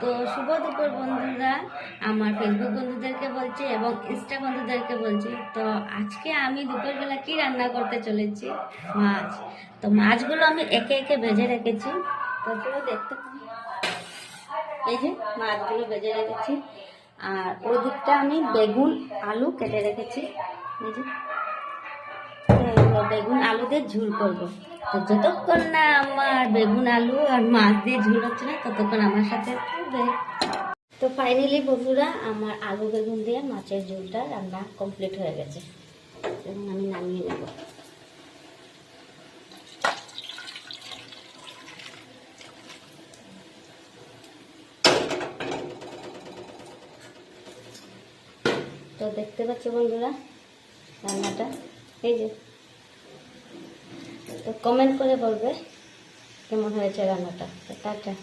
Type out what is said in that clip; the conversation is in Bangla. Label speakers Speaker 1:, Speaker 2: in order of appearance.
Speaker 1: তো শুভ দুপুর বন্ধুরা, আমার ফেসবুক বন্ধুদেরকে বলছি এবং ইনস্টা বন্ধুদেরকে বলছি। তো আজকে আমি দুপুরবেলা কি রান্না করতে চলেছি, মাছ। তো মাছগুলো আমি একে একে ভেজে রেখেছি। তো চলো দেখতে পাই, এই যে মাছগুলো ভেজে রেখেছি। আর ওই দিকটা আমি বেগুন আলু কেটে রেখেছি। এই যে বেগুন আলু দিয়ে ঝুল করবো। তো যতক্ষণ না আমার বেগুন আলু আর মাছ দিয়ে ঝুল হচ্ছে না, ততক্ষণ আমার সাথে থাকবে। তো ফাইনালি বন্ধুরা, আমার আলু বেগুন দিয়ে মাছের ঝোলটা রান্না কমপ্লিট হয়ে গেছে এবং আমি নামিয়ে নেব। তো দেখতে পাচ্ছ বন্ধুরা রান্নাটা, এই যে। তো কমেন্ট করে বলবে কেমন হয়েছে রান্নাটা। তো টাটা।